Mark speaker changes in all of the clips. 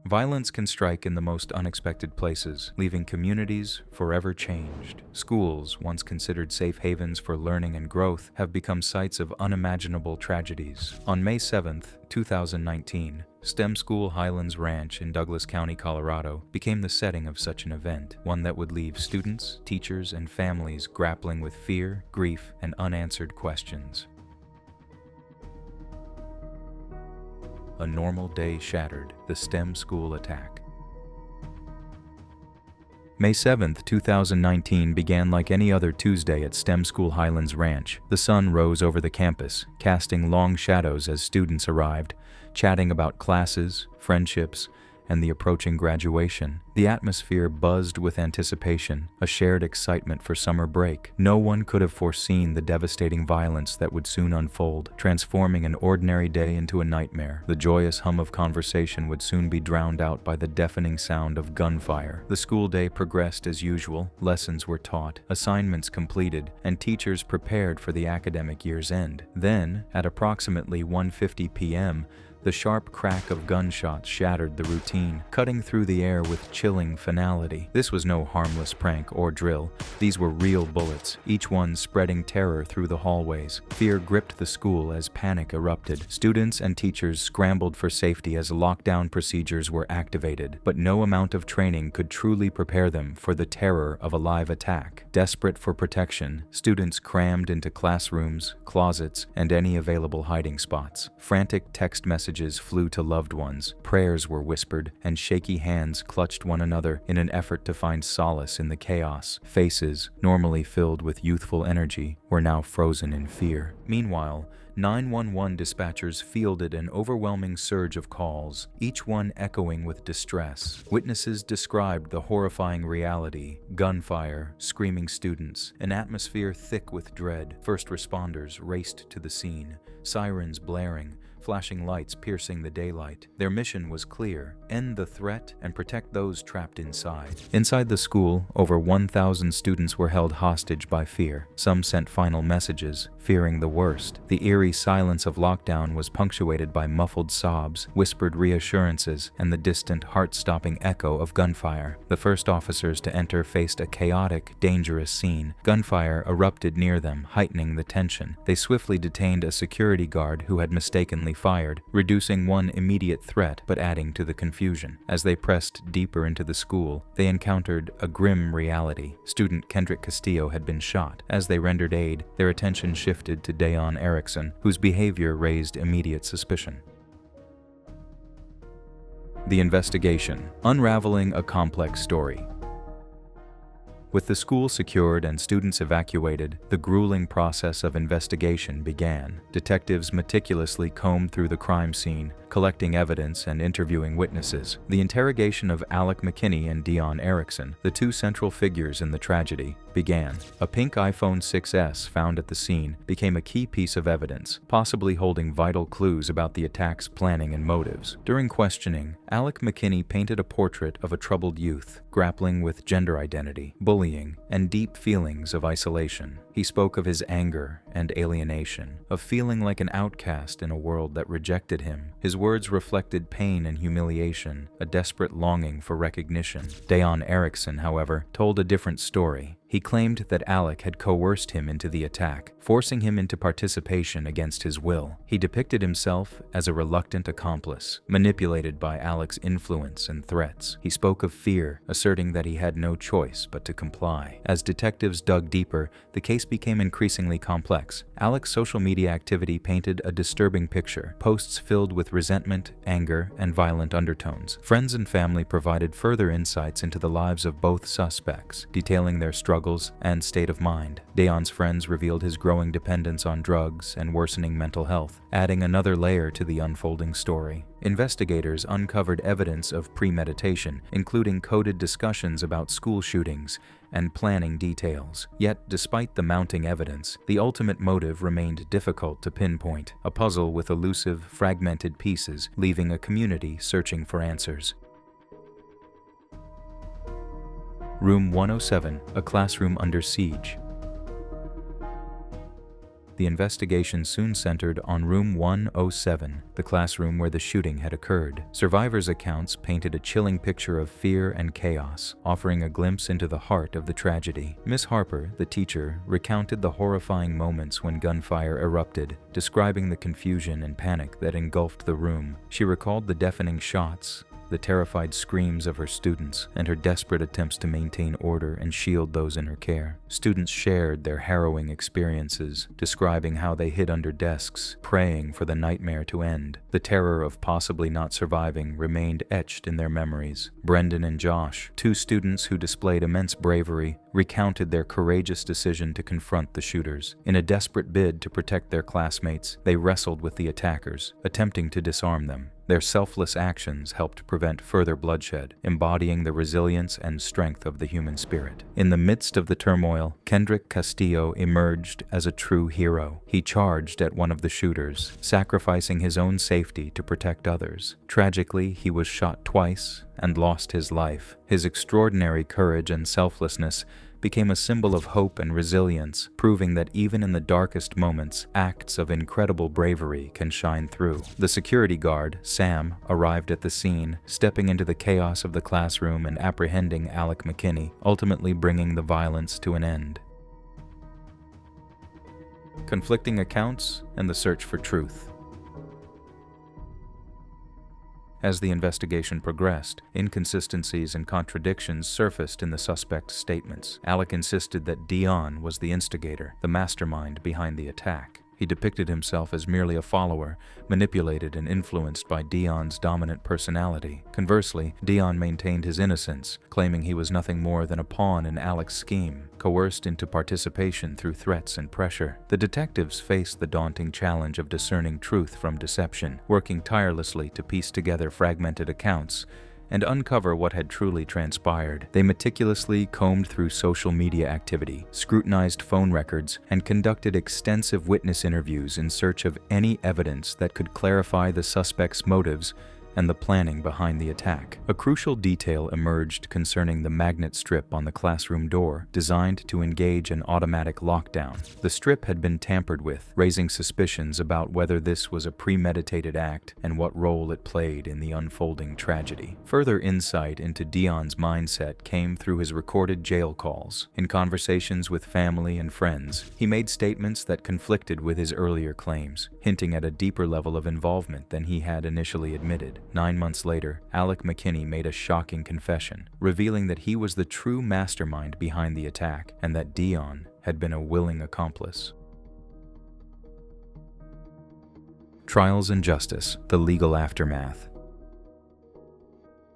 Speaker 1: Violence can strike in the most unexpected places, leaving communities forever changed. Schools, once considered safe havens for learning and growth, have become sites of unimaginable tragedies. On May 7, 2019, STEM School Highlands Ranch in Douglas County, Colorado, became the setting of such an event, one that would leave students, teachers, and families grappling with fear, grief, and unanswered questions. A normal day shattered, the STEM school attack. May 7, 2019 began like any other Tuesday at STEM School Highlands Ranch. The sun rose over the campus, casting long shadows as students arrived, chatting about classes, friendships, and the approaching graduation. The atmosphere buzzed with anticipation, a shared excitement for summer break. No one could have foreseen the devastating violence that would soon unfold, transforming an ordinary day into a nightmare. The joyous hum of conversation would soon be drowned out by the deafening sound of gunfire. The school day progressed as usual. Lessons were taught, assignments completed, and teachers prepared for the academic year's end. Then, at approximately 1:50 p.m., the sharp crack of gunshots shattered the routine, cutting through the air with chilling finality. This was no harmless prank or drill. These were real bullets, each one spreading terror through the hallways. Fear gripped the school as panic erupted. Students and teachers scrambled for safety as lockdown procedures were activated, but no amount of training could truly prepare them for the terror of a live attack. Desperate for protection, students crammed into classrooms, closets, and any available hiding spots. Frantic text messages flew to loved ones, prayers were whispered, and shaky hands clutched one another in an effort to find solace in the chaos. Faces, normally filled with youthful energy, were now frozen in fear. Meanwhile, 911 dispatchers fielded an overwhelming surge of calls, each one echoing with distress. Witnesses described the horrifying reality: gunfire, screaming students, an atmosphere thick with dread. First responders raced to the scene, sirens blaring, flashing lights piercing the daylight. Their mission was clear: end the threat and protect those trapped inside. Inside the school, over 1,000 students were held hostage by fear. Some sent final messages, fearing the worst. The eerie silence of lockdown was punctuated by muffled sobs, whispered reassurances, and the distant, heart-stopping echo of gunfire. The first officers to enter faced a chaotic, dangerous scene. Gunfire erupted near them, heightening the tension. They swiftly detained a security guard who had mistakenly fired, reducing one immediate threat but adding to the confusion. As they pressed deeper into the school, they encountered a grim reality. Student Kendrick Castillo had been shot. As they rendered aid, their attention shifted to Deon Erickson, whose behavior raised immediate suspicion. The investigation: unraveling a complex story. With the school secured and students evacuated, the grueling process of investigation began. Detectives meticulously combed through the crime scene, collecting evidence and interviewing witnesses. The interrogation of Alec McKinney and Deon Erickson, the two central figures in the tragedy, began. A pink iPhone 6S found at the scene became a key piece of evidence, possibly holding vital clues about the attack's planning and motives. During questioning, Alec McKinney painted a portrait of a troubled youth, grappling with gender identity, bullying, and deep feelings of isolation. He spoke of his anger and alienation, of feeling like an outcast in a world that rejected him. His words reflected pain and humiliation, a desperate longing for recognition. Deon Erickson, however, told a different story. He claimed that Alec had coerced him into the attack, forcing him into participation against his will. He depicted himself as a reluctant accomplice, manipulated by Alec's influence and threats. He spoke of fear, asserting that he had no choice but to comply. As detectives dug deeper, the case became increasingly complex. Alec's social media activity painted a disturbing picture, posts filled with resentment, anger, and violent undertones. Friends and family provided further insights into the lives of both suspects, detailing their struggles and state of mind. Deon's friends revealed his growing dependence on drugs and worsening mental health, adding another layer to the unfolding story. Investigators uncovered evidence of premeditation, including coded discussions about school shootings and planning details. Yet, despite the mounting evidence, the ultimate motive remained difficult to pinpoint, a puzzle with elusive, fragmented pieces, leaving a community searching for answers. Room 107, a classroom under siege. The investigation soon centered on Room 107, the classroom where the shooting had occurred. Survivors' accounts painted a chilling picture of fear and chaos, offering a glimpse into the heart of the tragedy. Miss Harper, the teacher, recounted the horrifying moments when gunfire erupted, describing the confusion and panic that engulfed the room. She recalled the deafening shots, the terrified screams of her students, and her desperate attempts to maintain order and shield those in her care. Students shared their harrowing experiences, describing how they hid under desks, praying for the nightmare to end. The terror of possibly not surviving remained etched in their memories. Brendan and Josh, two students who displayed immense bravery, recounted their courageous decision to confront the shooters. In a desperate bid to protect their classmates, they wrestled with the attackers, attempting to disarm them. Their selfless actions helped prevent further bloodshed, embodying the resilience and strength of the human spirit. In the midst of the turmoil, Kendrick Castillo emerged as a true hero. He charged at one of the shooters, sacrificing his own safety to protect others. Tragically, he was shot twice and lost his life. His extraordinary courage and selflessness became a symbol of hope and resilience, proving that even in the darkest moments, acts of incredible bravery can shine through. The security guard, Sam, arrived at the scene, stepping into the chaos of the classroom and apprehending Alec McKinney, ultimately bringing the violence to an end. Conflicting accounts and the search for truth. As the investigation progressed, inconsistencies and contradictions surfaced in the suspect's statements. Alec insisted that Deon was the instigator, the mastermind behind the attack. He depicted himself as merely a follower, manipulated and influenced by Deon's dominant personality. Conversely, Deon maintained his innocence, claiming he was nothing more than a pawn in Alec's scheme, coerced into participation through threats and pressure. The detectives faced the daunting challenge of discerning truth from deception, working tirelessly to piece together fragmented accounts and uncover what had truly transpired. They meticulously combed through social media activity, scrutinized phone records, and conducted extensive witness interviews in search of any evidence that could clarify the suspect's motives and the planning behind the attack. A crucial detail emerged concerning the magnet strip on the classroom door, designed to engage an automatic lockdown. The strip had been tampered with, raising suspicions about whether this was a premeditated act and what role it played in the unfolding tragedy. Further insight into Deon's mindset came through his recorded jail calls. In conversations with family and friends, he made statements that conflicted with his earlier claims, hinting at a deeper level of involvement than he had initially admitted. 9 months later, Alec McKinney made a shocking confession, revealing that he was the true mastermind behind the attack and that Deon had been a willing accomplice. Trials and Justice: The Legal Aftermath.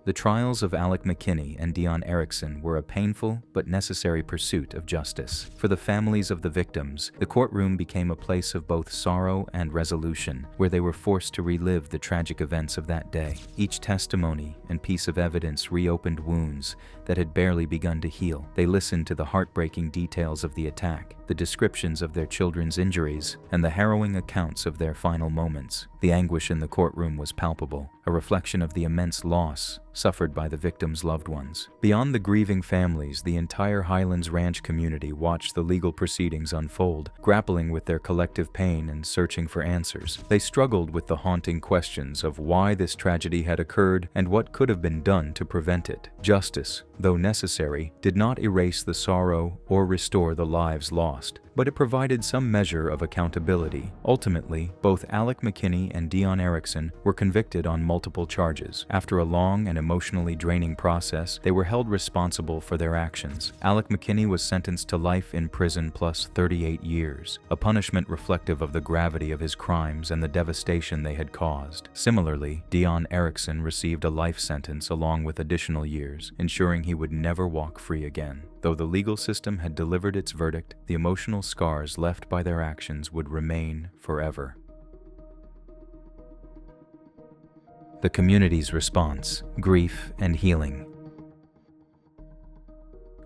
Speaker 1: The trials of Alec McKinney and Deon Erickson were a painful but necessary pursuit of justice. For the families of the victims, the courtroom became a place of both sorrow and resolution, where they were forced to relive the tragic events of that day. Each testimony and piece of evidence reopened wounds that had barely begun to heal. They listened to the heartbreaking details of the attack, the descriptions of their children's injuries, and the harrowing accounts of their final moments. The anguish in the courtroom was palpable, a reflection of the immense loss suffered by the victims' loved ones. Beyond the grieving families, the entire Highlands Ranch community watched the legal proceedings unfold, grappling with their collective pain and searching for answers. They struggled with the haunting questions of why this tragedy had occurred and what could have been done to prevent it. Justice, though necessary, did not erase the sorrow or restore the lives lost, but it provided some measure of accountability. Ultimately, both Alec McKinney and Deon Erickson were convicted on multiple charges. After a long and emotionally draining process, they were held responsible for their actions. Alec McKinney was sentenced to life in prison plus 38 years, a punishment reflective of the gravity of his crimes and the devastation they had caused. Similarly, Deon Erickson received a life sentence along with additional years, ensuring he would never walk free again. Though the legal system had delivered its verdict, the emotional scars left by their actions would remain forever. The community's response: grief and healing.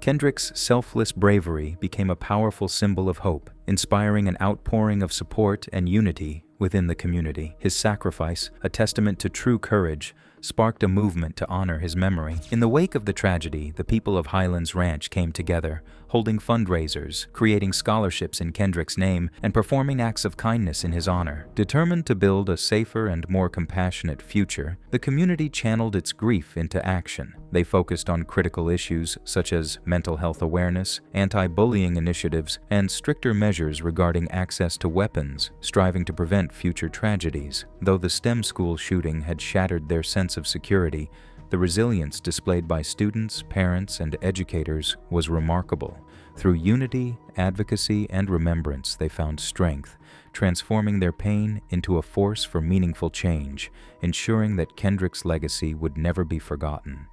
Speaker 1: Kendrick's selfless bravery became a powerful symbol of hope, inspiring an outpouring of support and unity within the community. His sacrifice, a testament to true courage, sparked a movement to honor his memory. In the wake of the tragedy, the people of Highlands Ranch came together, holding fundraisers, creating scholarships in Kendrick's name, and performing acts of kindness in his honor. Determined to build a safer and more compassionate future, the community channeled its grief into action. They focused on critical issues such as mental health awareness, anti-bullying initiatives, and stricter measures regarding access to weapons, striving to prevent future tragedies. Though the STEM school shooting had shattered their sense of security, the resilience displayed by students, parents, and educators was remarkable. Through unity, advocacy, and remembrance, they found strength, transforming their pain into a force for meaningful change, ensuring that Kendrick's legacy would never be forgotten.